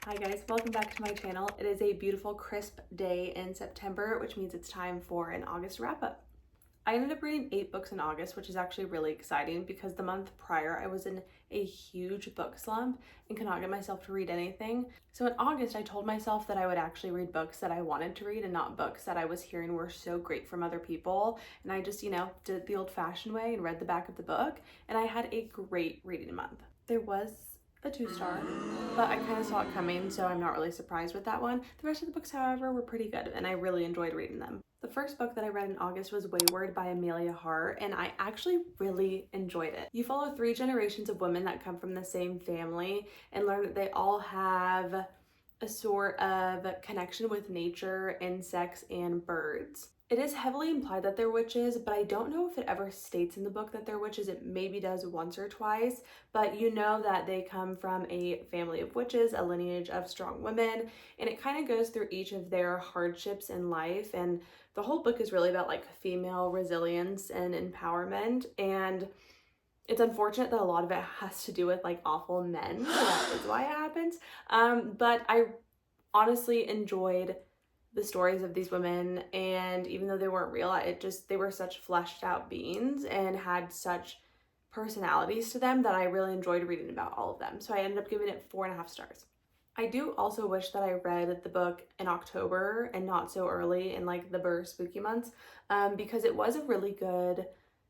Hi guys, welcome back to my channel. It is a beautiful crisp day in September, which means it's time for an August wrap up. I ended up reading 8 books in August, which is actually really exciting because the month prior I was in a huge book slump and could not get myself to read anything. So in August I told myself that I would actually read books that I wanted to read and not books that I was hearing were so great from other people. And I just, did it the old-fashioned way and read the back of the book, and I had a great reading month. There was a 2-star, but I kind of saw it coming, so I'm not really surprised with that one. The rest of the books, however, were pretty good, and I really enjoyed reading them. The first book that I read in August was Weyward by Emilia Hart, and I actually really enjoyed it. You follow 3 generations of women that come from the same family and learn that they all have a sort of connection with nature, insects, and birds. It is heavily implied that they're witches, but I don't know if it ever states in the book that they're witches. It maybe does once or twice, but you know that they come from a family of witches, a lineage of strong women, and it kind of goes through each of their hardships in life. And the whole book is really about like female resilience and empowerment, and it's unfortunate that a lot of it has to do with like awful men, so that is why it happens. But I honestly enjoyed the stories of these women, and even though they weren't real, they were such fleshed out beings and had such personalities to them that I really enjoyed reading about all of them. So I ended up giving it 4.5 stars. I do also wish that I read the book in October and not so early in like the Burr spooky months, because it was a really good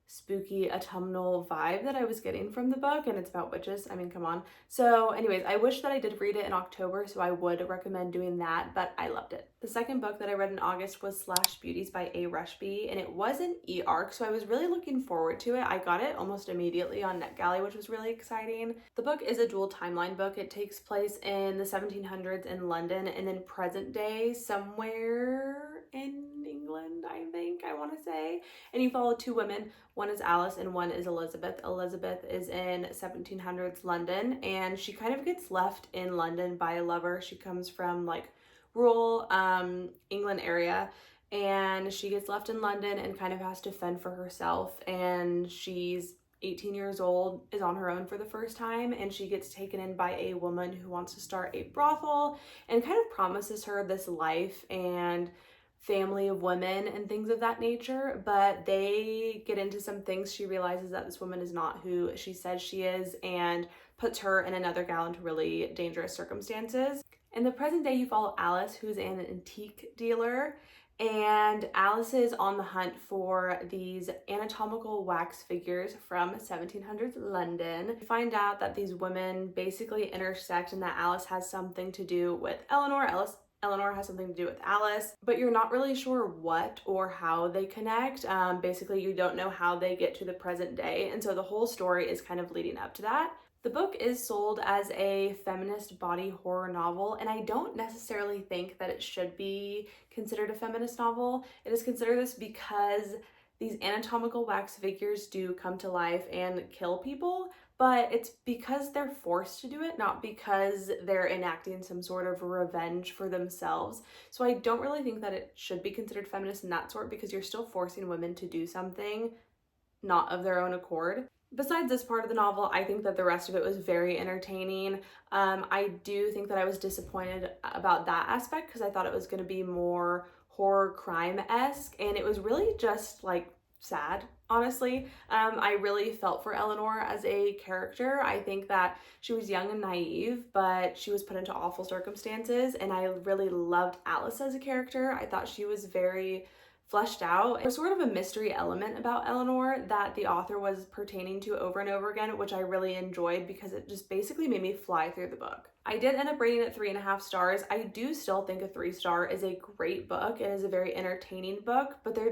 spooky autumnal vibe that I was getting from the book, and it's about witches. I mean, come on. So anyways, I wish that I did read it in October, so I would recommend doing that, but I loved it. The second book that I read in August was Beauties by Rushby, and it was an e-arc, so I was really looking forward to it. I got it almost immediately on NetGalley, which was really exciting. The book is a dual timeline book. It takes place in the 1700s in London and then present day somewhere in England, I want to say. And you follow 2 women. One is Alice and one is Elizabeth. Elizabeth is in 1700s London, and she kind of gets left in London by a lover. She comes from like rural England area, and she gets left in London and kind of has to fend for herself, and she's 18 years old, is on her own for the first time, and she gets taken in by a woman who wants to start a brothel and kind of promises her this life and family of women and things of that nature, but they get into some things. She realizes that this woman is not who she says she is and puts her and another gal into really dangerous circumstances. In the present day, you follow Alice, who's an antique dealer, and Alice is on the hunt for these anatomical wax figures from 1700s London. You find out that these women basically intersect and that Alice has something to do with Eleanor. Eleanor has something to do with Alice, but you're not really sure what or how they connect. Basically, you don't know how they get to the present day, and so the whole story is kind of leading up to that. The book is sold as a feminist body horror novel, and I don't necessarily think that it should be considered a feminist novel. It is considered this because these anatomical wax figures do come to life and kill people, but it's because they're forced to do it, not because they're enacting some sort of revenge for themselves. So I don't really think that it should be considered feminist in that sort, because you're still forcing women to do something not of their own accord. Besides this part of the novel, I think that the rest of it was very entertaining. I do think that I was disappointed about that aspect because I thought it was going to be more horror crime-esque, and it was really just like sad, honestly. I really felt for Eleanor as a character. I think that she was young and naive, but she was put into awful circumstances, and I really loved Alice as a character. I thought she was very fleshed out. There's sort of a mystery element about Eleanor that the author was pertaining to over and over again, which I really enjoyed because it just basically made me fly through the book. I did end up rating it 3.5 stars. I do still think a 3-star is a great book. It is a very entertaining book, but there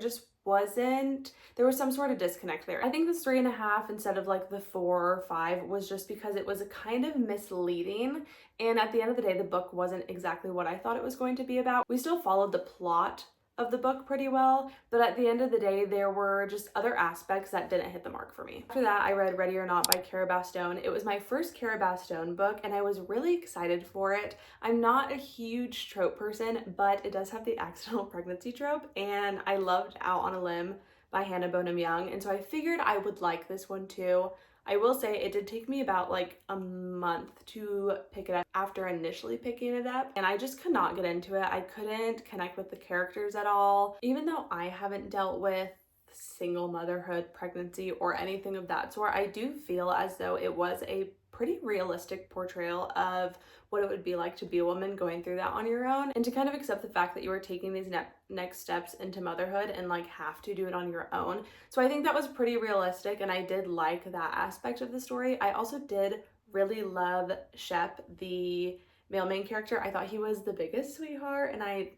was some sort of disconnect there. I think this 3.5 instead of like the 4 or 5 was just because it was a kind of misleading, and at the end of the day, the book wasn't exactly what I thought it was going to be about. We still followed the plot of the book pretty well, but at the end of the day, there were just other aspects that didn't hit the mark for me. After that, I read Ready or Not by Cara Bastone. It was my first Cara Bastone book, and I was really excited for it. I'm not a huge trope person, but it does have the accidental pregnancy trope, and I loved Out on a Limb by Hannah Bonham Young, and so I figured I would like this one too. I will say it did take me about like a month to pick it up after initially picking it up, and I just could not get into it. I couldn't connect with the characters at all. Even though I haven't dealt with single motherhood, pregnancy, or anything of that sort, I do feel as though it was a pretty realistic portrayal of what it would be like to be a woman going through that on your own, and to kind of accept the fact that you were taking these next steps into motherhood and like have to do it on your own. So I think that was pretty realistic, and I did like that aspect of the story. I also did really love Shep, the male main character. I thought he was the biggest sweetheart, and I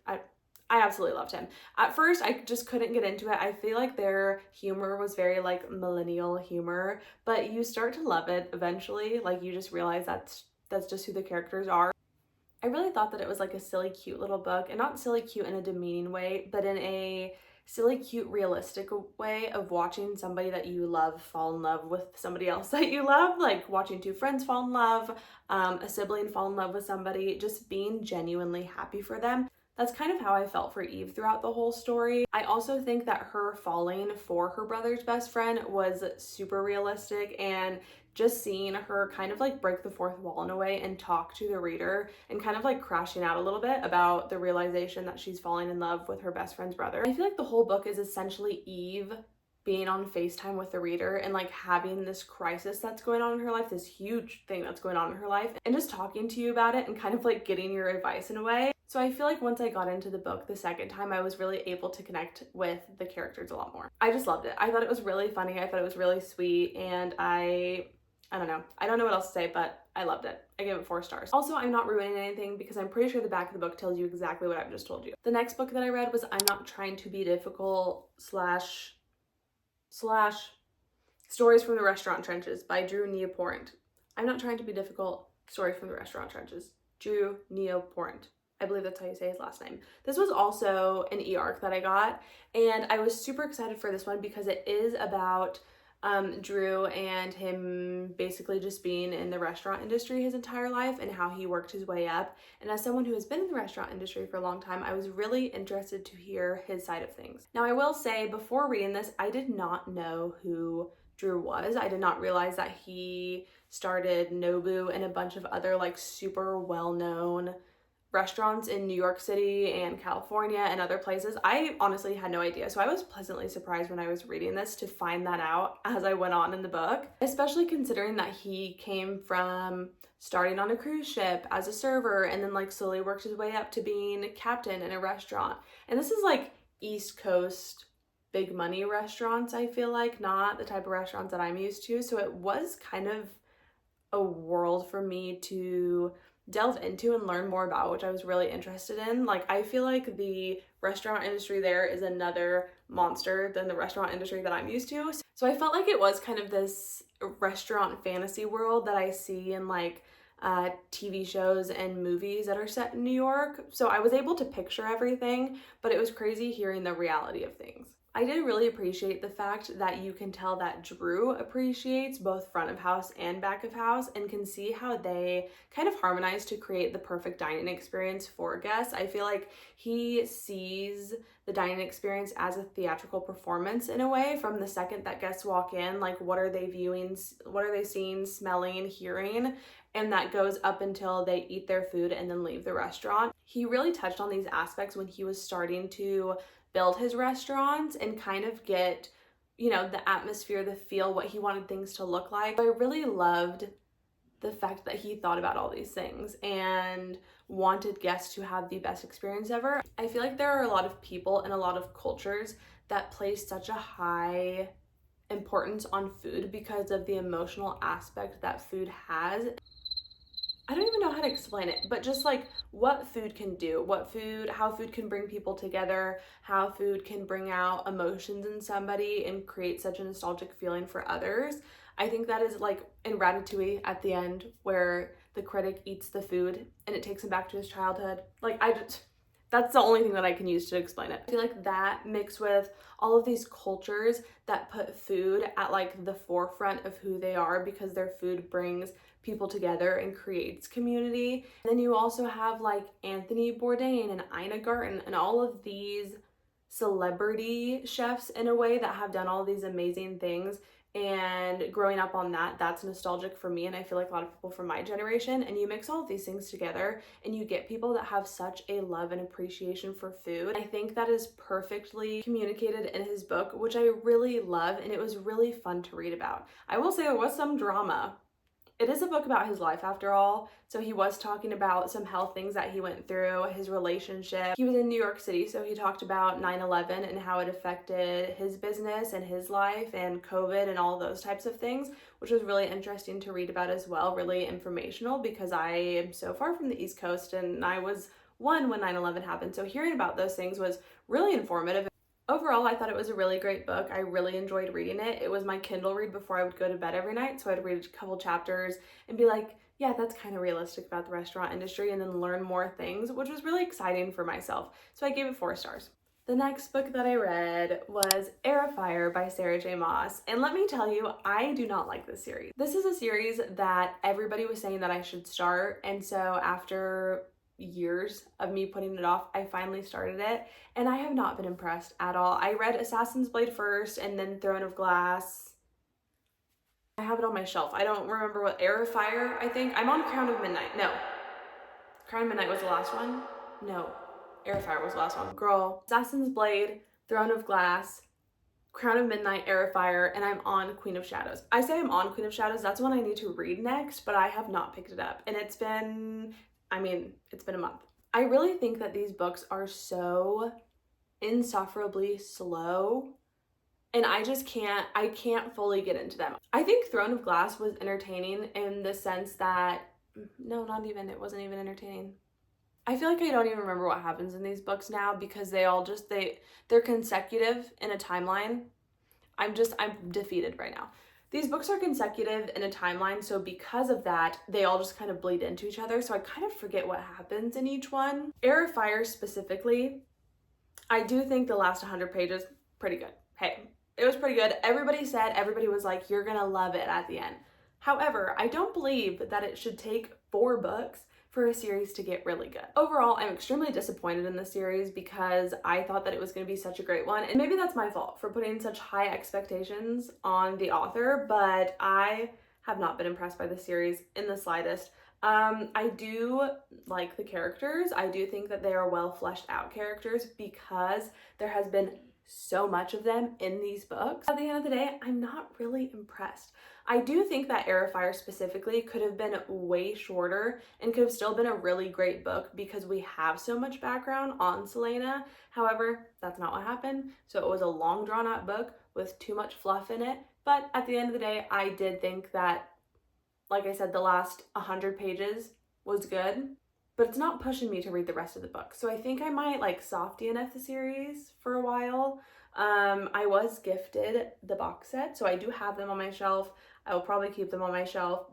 absolutely loved him. At first, I just couldn't get into it. I feel like their humor was very like millennial humor, but you start to love it eventually. Like you just realize that's just who the characters are. I really thought that it was like a silly, cute little book, and not silly, cute in a demeaning way, but in a silly, cute, realistic way of watching somebody that you love fall in love with somebody else that you love, like watching two friends fall in love, a sibling fall in love with somebody, just being genuinely happy for them. That's kind of how I felt for Eve throughout the whole story. I also think that her falling for her brother's best friend was super realistic, and just seeing her kind of like break the fourth wall in a way and talk to the reader and kind of like crashing out a little bit about the realization that she's falling in love with her best friend's brother. I feel like the whole book is essentially Eve being on FaceTime with the reader and like having this crisis that's going on in her life, this huge thing that's going on in her life, and just talking to you about it and kind of like getting your advice in a way. So I feel like once I got into the book the second time, I was really able to connect with the characters a lot more. I just loved it. I thought it was really funny. I thought it was really sweet, and I don't know. I don't know what else to say, but I loved it. I gave it 4 stars. Also, I'm not ruining anything because I'm pretty sure the back of the book tells you exactly what I've just told you. The next book that I read was I'm Not Trying to Be Difficult slash Stories from the Restaurant Trenches by Drew Nieporent. I'm Not Trying to Be Difficult, Stories from the Restaurant Trenches. Drew Nieporent. I believe that's how you say his last name. This was also an e-arc that I got, and I was super excited for this one because it is about Drew and him basically just being in the restaurant industry his entire life and how he worked his way up. And as someone who has been in the restaurant industry for a long time, I was really interested to hear his side of things. Now, I will say before reading this, I did not know who Drew was. I did not realize that he started Nobu and a bunch of other like super well-known restaurants in New York City and California and other places. I honestly had no idea. So I was pleasantly surprised when I was reading this to find that out as I went on in the book, especially considering that he came from starting on a cruise ship as a server and then like slowly worked his way up to being a captain in a restaurant. And this is like East Coast big money restaurants, I feel like, not the type of restaurants that I'm used to. So it was kind of a world for me to delve into and learn more about, which I was really interested in. Like, I feel like the restaurant industry there is another monster than the restaurant industry that I'm used to. So I felt like it was kind of this restaurant fantasy world that I see in like TV shows and movies that are set in New York. So I was able to picture everything, but it was crazy hearing the reality of things. I did really appreciate the fact that you can tell that Drew appreciates both front of house and back of house and can see how they kind of harmonize to create the perfect dining experience for guests. I feel like he sees the dining experience as a theatrical performance in a way from the second that guests walk in. Like, what are they viewing? What are they seeing, smelling, hearing? And that goes up until they eat their food and then leave the restaurant. He really touched on these aspects when he was starting to build his restaurants and kind of get, you know, the atmosphere, the feel, what he wanted things to look like. I really loved the fact that he thought about all these things and wanted guests to have the best experience ever. I feel like there are a lot of people and a lot of cultures that place such a high importance on food because of the emotional aspect that food has. I don't even know how to explain it, but just like what food can do, how food can bring people together, how food can bring out emotions in somebody and create such a nostalgic feeling for others. I think that is like in Ratatouille at the end where the critic eats the food and it takes him back to his childhood. Like, that's the only thing that I can use to explain it. I feel like that mixed with all of these cultures that put food at like the forefront of who they are because their food brings people together and creates community. And then you also have like Anthony Bourdain and Ina Garten and all of these celebrity chefs in a way that have done all these amazing things and growing up on that, that's nostalgic for me, and I feel like a lot of people from my generation. And you mix all of these things together and you get people that have such a love and appreciation for food. I think that is perfectly communicated in his book, which I really love, and it was really fun to read about. I will say there was some drama. It is a book about his life after all, so he was talking about some health things that he went through, his relationship. He was in New York City, so he talked about 9/11 and how it affected his business and his life and COVID and all those types of things, which was really interesting to read about as well, really informational, because I am so far from the East Coast and I was one when 9/11 happened, so hearing about those things was really informative. Overall, I thought it was a really great book. I really enjoyed reading it. It was my Kindle read before I would go to bed every night, so I'd read a couple chapters and be like, yeah, that's kind of realistic about the restaurant industry, and then learn more things, which was really exciting for myself. So I gave it 4 stars. The next book that I read was Heir by Sarah J. Maas, and let me tell you, I do not like this series. This is a series that everybody was saying that I should start, and so after years of me putting it off, I finally started it, and I have not been impressed at all. I read Assassin's Blade first and then Throne of Glass. I have it on my shelf. I don't remember what, Heir, I think. I'm on Crown of Midnight. No. Crown of Midnight was the last one? No. Heir was the last one. Girl. Assassin's Blade, Throne of Glass, Crown of Midnight, Heir, and I'm on Queen of Shadows. I say I'm on Queen of Shadows, that's one I need to read next, but I have not picked it up. And it's been a month. I really think that these books are so insufferably slow, and I can't fully get into them. I think Throne of Glass was entertaining in the sense that, no, it wasn't even entertaining. I feel like I don't even remember what happens in these books now, because they're consecutive in a timeline. I'm defeated right now. These books are consecutive in a timeline, so because of that, they all just kind of bleed into each other, so I kind of forget what happens in each one. Heir specifically, I do think the last 100 pages, pretty good. Hey, it was pretty good. Everybody was like, you're gonna love it at the end. However, I don't believe that it should take 4 books for a series to get really good. Overall, I'm extremely disappointed in the series because I thought that it was going to be such a great one, and maybe that's my fault for putting such high expectations on the author, but I have not been impressed by the series in the slightest. I do like the characters. I do think that they are well fleshed out characters because there has been so much of them in these books. At the end of the day, I'm not really impressed. I do think that Heir specifically could have been way shorter and could have still been a really great book because we have so much background on Celaena. However, that's not what happened. So it was a long drawn out book with too much fluff in it. But at the end of the day, I did think that, like I said, the last 100 pages was good, but it's not pushing me to read the rest of the book. So I think I might like soft DNF the series for a while. I was gifted the box set, so I do have them on my shelf. I will probably keep them on my shelf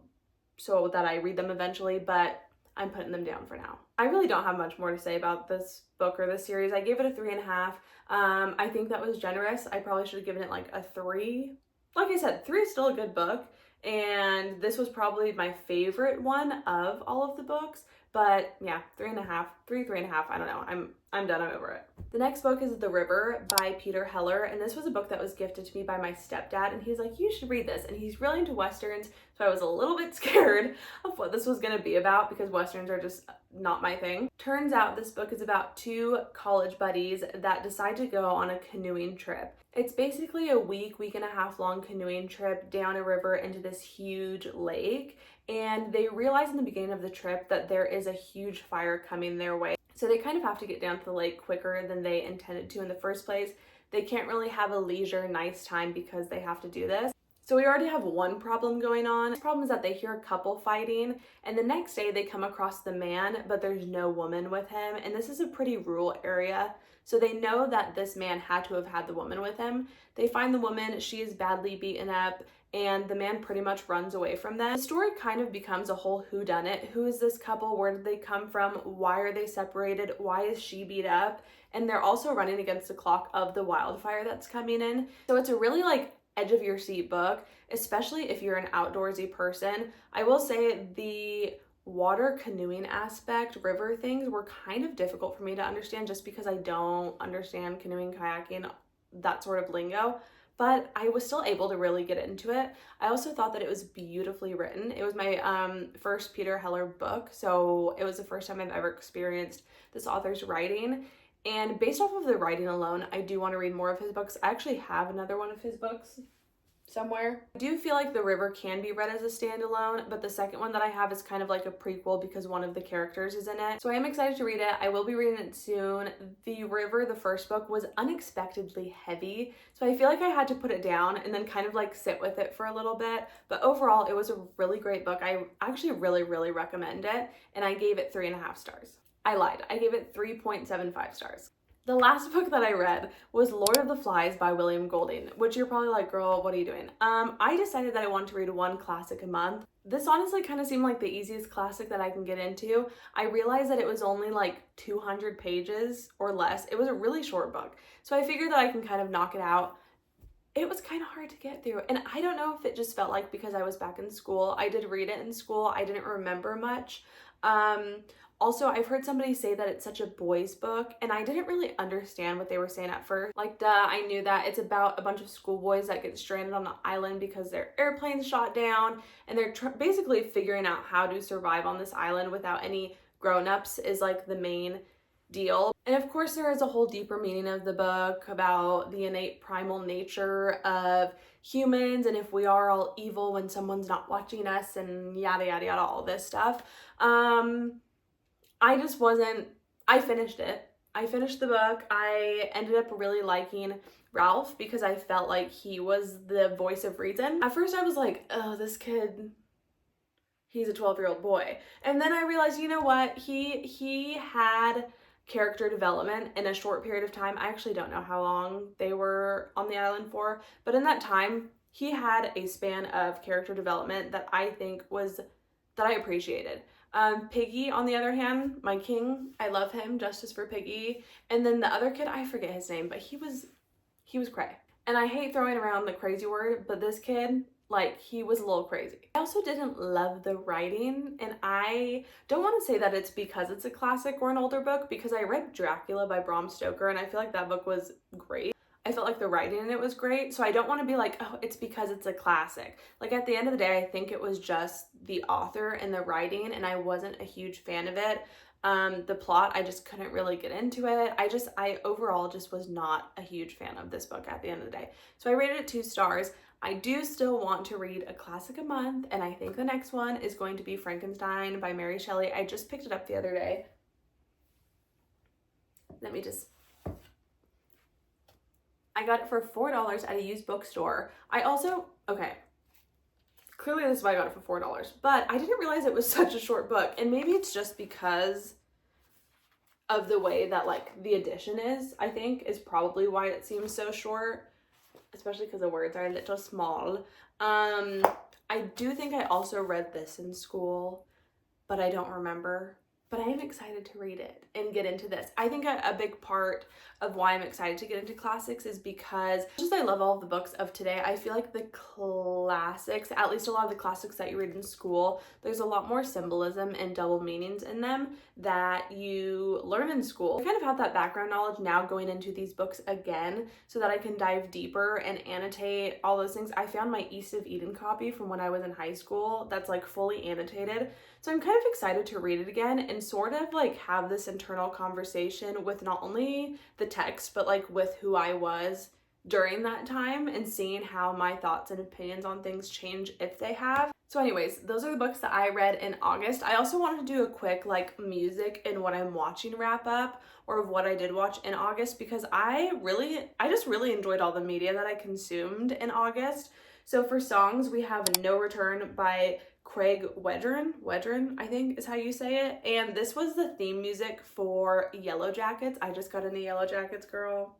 so that I read them eventually, but I'm putting them down for now. I really don't have much more to say about this book or this series. I gave it a 3.5. I think that was generous. I probably should have given it like a 3. Like I said, 3 is still a good book, and this was probably my favorite one of all of the books. But yeah, 3.5, 3.5, I don't know. I'm done, I'm over it. The next book is The River by Peter Heller, and this was a book that was gifted to me by my stepdad, and he's like, you should read this, and he's really into Westerns, so I was a little bit scared of what this was gonna be about because Westerns are just not my thing. Turns out this book is about 2 college buddies that decide to go on a canoeing trip. It's basically a week and a half long canoeing trip down a river into this huge lake, and they realize in the beginning of the trip that there is a huge fire coming their way. So they kind of have to get down to the lake quicker than they intended to in the first place. They can't really have a leisure, nice time because they have to do this. So we already have one problem going on. The problem is that they hear a couple fighting, and the next day they come across the man, but there's no woman with him. And this is a pretty rural area, so they know that this man had to have had the woman with him. They find the woman, she is badly beaten up, and the man pretty much runs away from them. The story kind of becomes a whole whodunit. Who is this couple? Where did they come from? Why are they separated? Why is she beat up? And they're also running against the clock of the wildfire that's coming in. So it's a really like edge of your seat book, especially if you're an outdoorsy person. I will say the water canoeing aspect, river things were kind of difficult for me to understand just because I don't understand canoeing, kayaking, that sort of lingo. but I was still able to really get into it. I also thought that it was beautifully written. It was my first Peter Heller book, so it was the first time I've ever experienced this author's writing. And based off of the writing alone, I do want to read more of his books. I actually have another one of his books somewhere. I do feel like The River can be read as a standalone, but the second one that I have is kind of like a prequel because one of the characters is in it. So I am excited to read it. I will be reading it soon. The River, the first book, was unexpectedly heavy, so I feel like I had to put it down and then kind of like sit with it for a little bit. But overall, it was a really great book. I actually really recommend it, and I gave it 3.5 stars. I lied. I gave it 3.75 stars. The last book that I read was Lord of the Flies by William Golding, which you're probably like, girl, what are you doing? I decided that I wanted to read one classic a month. This honestly kind of seemed like the easiest classic that I can get into. I realized that it was only like 200 pages or less. It was a really short book. So I figured that I can kind of knock it out. It was kind of hard to get through. And I don't know if it just felt like because I was back in school. I did read it in school. I didn't remember much. Also, I've heard somebody say that it's such a boys' book, and I didn't really understand what they were saying at first. Like, duh, I knew that it's about a bunch of schoolboys that get stranded on an island because their airplane's shot down, and they're basically figuring out how to survive on this island without any grown-ups is like the main deal. And of course, there is a whole deeper meaning of the book about the innate primal nature of humans and if we are all evil when someone's not watching us and yada yada yada, all this stuff. I finished it. I finished the book. I ended up really liking Ralph because I felt like he was the voice of reason. At first I was like, oh, this kid, he's a 12-year-old boy. And then I realized, you know what? He had character development in a short period of time. I actually don't know how long they were on the island for, but in that time, he had a span of character development that I think that I appreciated. Piggy, on the other hand, my king, I love him, justice for Piggy. And then the other kid, I forget his name, but he was cray. And I hate throwing around the crazy word, but this kid, like, he was a little crazy. I also didn't love the writing, and I don't want to say that it's because it's a classic or an older book, because I read Dracula by Bram Stoker, and I feel like that book was great. I felt like the writing in it was great, so I don't want to be like, oh, it's because it's a classic. Like, at the end of the day, I think it was just the author and the writing, and I wasn't a huge fan of it. The plot, I just couldn't really get into it. I overall just was not a huge fan of this book at the end of the day. So I rated it 2 stars. I do still want to read a classic a month, and I think the next one is going to be Frankenstein by Mary Shelley. I just picked it up the other day. I got it for $4 at a used bookstore. Clearly this is why I got it for $4, but I didn't realize it was such a short book, and maybe it's just because of the way that like the edition is, I think, is probably why it seems so short, especially because the words are a little small. I do think I also read this in school, but I don't remember. But I am excited to read it and get into this. I think a big part of why I'm excited to get into classics is because just I love all of the books of today. I feel like the classics, at least a lot of the classics that you read in school, there's a lot more symbolism and double meanings in them that you learn in school. I kind of have that background knowledge now going into these books again so that I can dive deeper and annotate all those things. I found my East of Eden copy from when I was in high school that's like fully annotated. So I'm kind of excited to read it again and sort of like have this internal conversation with not only the text, but like with who I was during that time and seeing how my thoughts and opinions on things change if they have. So anyways, those are the books that I read in August. I also wanted to do a quick like music and what I'm watching wrap up or of what I did watch in August because I just really enjoyed all the media that I consumed in August. So for songs, we have No Return by Craig Wedren, I think is how you say it. And this was the theme music for Yellowjackets. I just got into Yellowjackets, girl.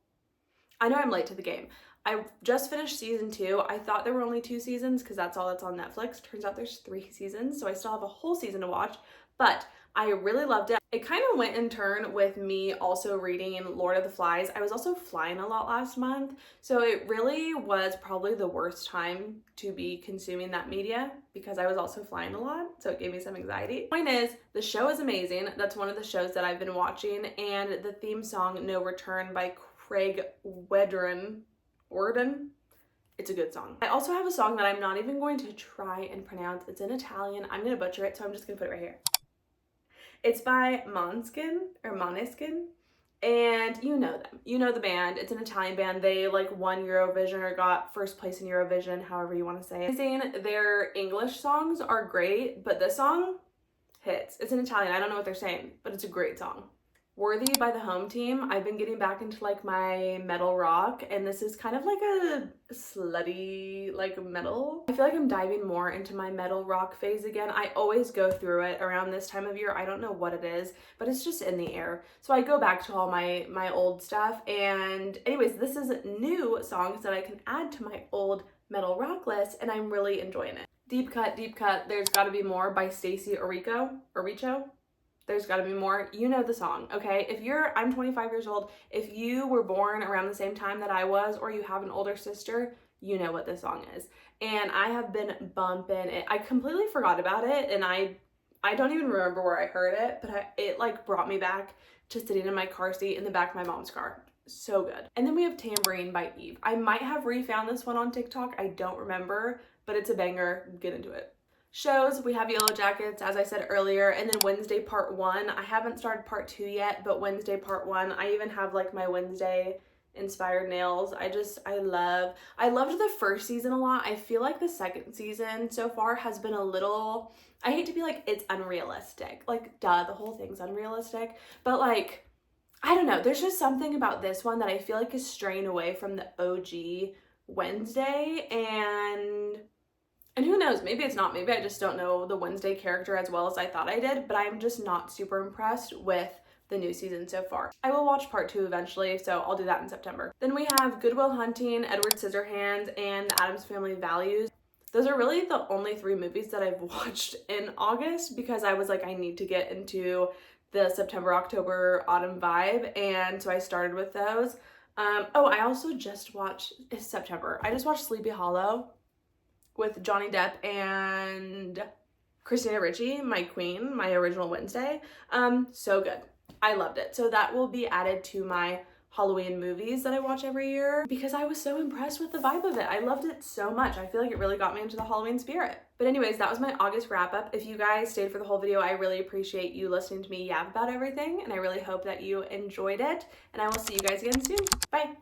I know I'm late to the game. I just finished season 2. I thought there were only 2 seasons because that's all that's on Netflix. Turns out there's 3 seasons, so I still have a whole season to watch. But I really loved it. It kind of went in turn with me also reading Lord of the Flies. I was also flying a lot last month, so it really was probably the worst time to be consuming that media because I was also flying a lot, so it gave me some anxiety. Point is, the show is amazing. That's one of the shows that I've been watching, and the theme song No Return by Craig Wedren, It's a good song. I also have a song that I'm not even going to try and pronounce. It's in Italian. I'm gonna butcher it, so I'm just gonna put it right here. It's by Maneskin, and you know them. You know the band. It's an Italian band. They like won Eurovision or got first place in Eurovision, however you want to say it. Their English songs are great, but this song hits. It's in Italian. I don't know what they're saying, but it's a great song. Worthy by the Home Team. I've been getting back into like my metal rock, and this is kind of like a slutty like metal. I feel like I'm diving more into my metal rock phase again. I always go through it around this time of year. I don't know what it is, but it's just in the air. So I go back to all my old stuff, and anyways, this is new songs that I can add to my old metal rock list, and I'm really enjoying it. Deep cut, There's Gotta Be More by Stacie Orrico. There's Gotta Be More. You know the song, okay? I'm 25 years old. If you were born around the same time that I was, or you have an older sister, you know what this song is. And I have been bumping it. I completely forgot about it, and I don't even remember where I heard it, but it like brought me back to sitting in my car seat in the back of my mom's car. So good. And then we have Tambourine by Eve. I might have refound this one on TikTok. I don't remember, but it's a banger. Get into it. Shows, we have Yellowjackets, as I said earlier, and then Wednesday Part 1. I haven't started Part 2 yet, but Wednesday Part 1. I even have like my Wednesday inspired nails. I loved the first season a lot. I feel like the second season so far has been a little, I hate to be like, it's unrealistic. Like, duh, the whole thing's unrealistic. But like, I don't know, there's just something about this one that I feel like is straying away from the OG Wednesday, and who knows, maybe it's not. Maybe I just don't know the Wednesday character as well as I thought I did, but I'm just not super impressed with the new season so far. I will watch Part 2 eventually, so I'll do that in September. Then we have Good Will Hunting, Edward Scissorhands, and The Addams Family Values. Those are really the only 3 movies that I've watched in August, because I was like, I need to get into the September, October, autumn vibe, and so I started with those. I also just watched, it's September, I just watched Sleepy Hollow with Johnny Depp and Christina Ricci, my queen, my original Wednesday. So good. I loved it. So that will be added to my Halloween movies that I watch every year, because I was so impressed with the vibe of it. I loved it so much. I feel like it really got me into the Halloween spirit. But anyways, that was my August wrap up. If you guys stayed for the whole video, I really appreciate you listening to me yap about everything, and I really hope that you enjoyed it, and I will see you guys again soon. Bye.